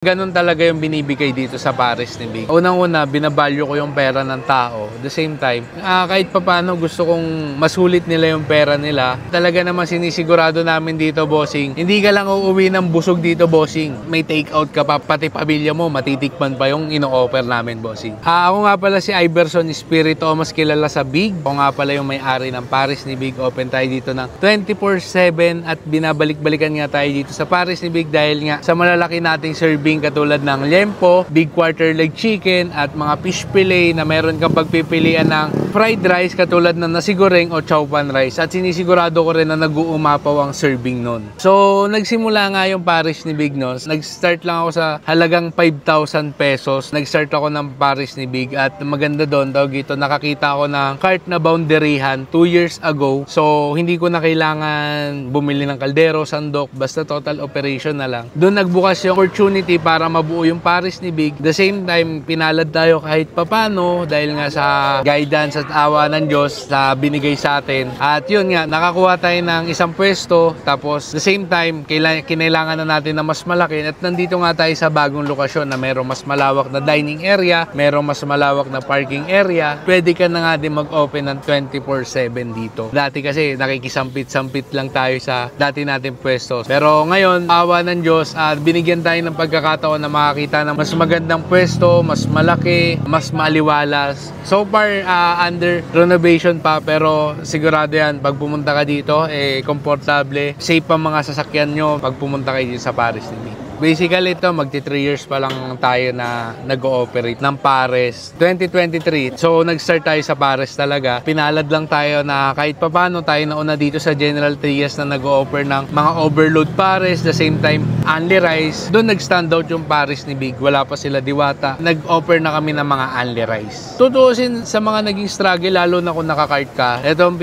Ganun talaga yung binibigay dito sa Paris ni Big. Unang-una, binavalue ko yung pera ng tao. At the same time, kahit papano gusto kong masulit nila yung pera nila. Talaga naman sinisigurado namin dito, bossing. Hindi ka lang uuwi ng busog dito, bossing. May take out ka pa, pati pamilya mo, matitikman pa yung ino-offer namin, bossing. Ako nga pala si Iverson Espiritu, o mas kilala sa Big. Ako nga pala yung may-ari ng Paris ni Big. Open tayo dito ng 24/7 at binabalik-balikan nga tayo dito sa Paris ni Big dahil nga sa malalaki nating serving katulad ng liempo, big quarter leg chicken at mga fish fillet na meron kang pagpipilian ng fried rice katulad ng nasi goreng o chow pan rice at sinisigurado ko rin na nag-uumapaw ang serving nun. So nagsimula nga yung Paris ni Big, no? Nag-start lang ako sa halagang 5,000 pesos. Nag-start ako ng Paris ni Big at maganda doon, tawag ito, nakakita ako ng cart na boundaryhan 2 years ago. So hindi ko na kailangan bumili ng kaldero, sandok, basta total operation na lang. Doon nagbukas yung opportunity para mabuo yung Paris ni Big. The same time, pinalad tayo kahit papano dahil nga sa guidance at awa ng Diyos na binigay sa atin. At yun nga, nakakuha tayo ng isang pwesto. Tapos, the same time, kinailangan na natin na mas malaki. At nandito nga tayo sa bagong lokasyon na merong mas malawak na dining area, merong mas malawak na parking area. Pwede ka na nga din mag-open ng 24/7 dito. Dati kasi nakikisampit-sampit lang tayo sa dati nating pwesto. Pero ngayon, awa ng Diyos at binigyan tayo ng pagkakataon na makakita ng mas magandang pwesto, mas malaki, mas maliwalas. So far, under renovation pa, pero sigurado yan, pag pumunta ka dito, komportable, safe ang mga sasakyan nyo pag pumunta kayo dito sa Paris ni Big. Basically ito, magti 3 years pa lang tayo na nag-ooperate ng Paris. 2023. So, nag-start tayo sa Paris talaga. Pinalad lang tayo na kahit papano tayo nauna dito sa General Trias na nag-o-offer ng mga overload Paris. The same time, only rice. Doon nag-stand out yung Paris ni Big. Wala pa sila Diwata. Nag-offer na kami ng mga only rice. Tutuusin sa mga naging struggle, lalo na kung nakakart ka. Ito ang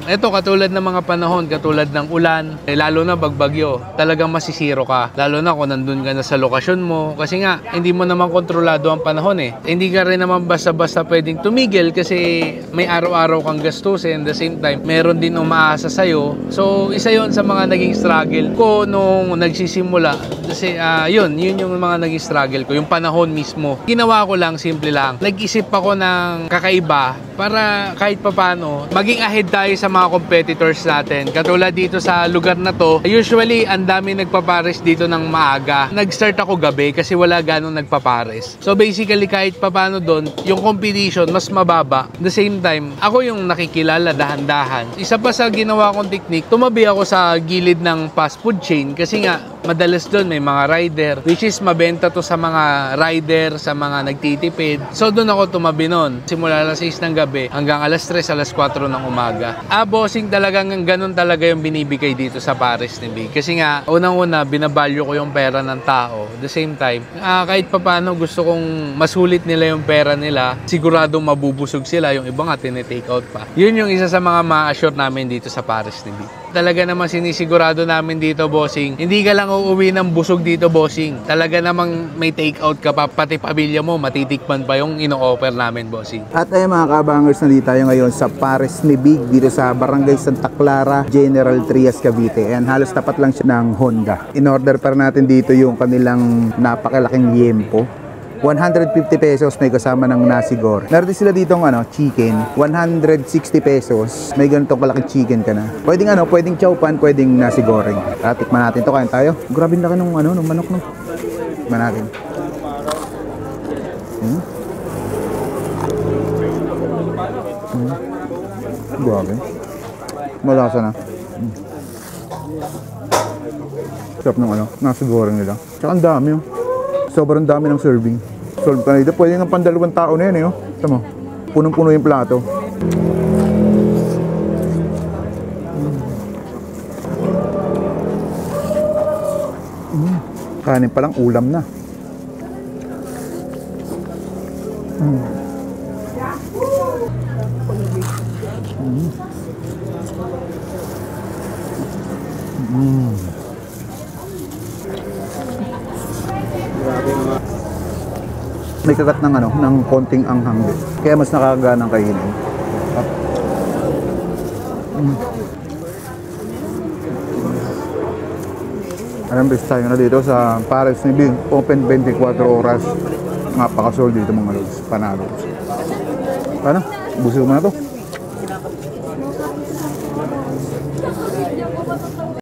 ito katulad ng mga panahon, katulad ng ulan, lalo na bagbagyo. Talagang masisiro ka. Lalo na kung nandun ka na sa lokasyon mo kasi nga hindi mo naman kontrolado ang panahon hindi ka rin naman basta-basta pwedeng tumigil kasi may araw-araw kang gastusin. The same time meron din umaasa sa'yo. So isa yon sa mga naging struggle ko nung nagsisimula kasi yun yung mga naging struggle ko, yung panahon mismo. Ginawa ko lang, simple lang, nag-isip ako ng kakaiba para kahit papano maging ahead tayo sa mga competitors natin. Katulad dito sa lugar na to, usually ang dami nagpapares dito ng maaga. Nag-start ako gabi kasi wala ganong nagpapares. So basically kahit papano doon, yung competition mas mababa. At the same time, ako yung nakikilala dahan-dahan. Isa pa sa ginawa kong technique, tumabi ako sa gilid ng fast food chain kasi nga madalas doon may mga rider, which is mabenta to sa mga rider, sa mga nagtitipid. So doon ako tumabi noon. Simula alas 6 ng gabi hanggang alas 3, alas 4 ng umaga. Bossing, talagang ganun talaga yung binibigay dito sa Paris ni Big. Kasi nga, unang-una, binavalue ko yung pera ng tao. At the same time, kahit papano gusto kong masulit nila yung pera nila, siguradong mabubusog sila. Yung iba nga, tinitake out pa. Yun yung isa sa mga ma-assure namin dito sa Paris ni Big. Talaga naman sinisigurado namin dito, bossing. Hindi ka lang uuwi ng busog dito, bossing. Talaga namang may take out ka pa, pati pamilya mo, matitikman pa yung ino-offer namin, bossing. At ay mga kabangers, nandito tayo ngayon sa Paris ni Big dito sa Barangay Santa Clara, General Trias, Cavite. And halos tapat lang siya ng Honda. In-order para natin dito yung kanilang napakalaking liempo. 150 pesos may kasama ng nasi goreng. Meron din sila dito ng chicken, 160 pesos. May ganitong kalaking chicken ka na. Pwedeng pwedeng chow pan, pwedeng nasi goreng. Tikman natin to, kain tayo. Grabe laki ng ng manok no. Tikman natin. Grabe. Malasa na. Sarap ng nasi goreng nila. Tsaka ang dami sobrang dami ng serving. Solve ka na dito. Pwede ng pandalawang tao na yan Tama mo. Punong-puno yung plato. Kanin palang ulam na. May kagat ng konting anghang din. Kaya mas nakakaganang kainin. Alam, best tayo na dito sa Pares ni Big. Open 24 oras. Napakasol dito mga lods. Panalo. Ano? Busog mo na to.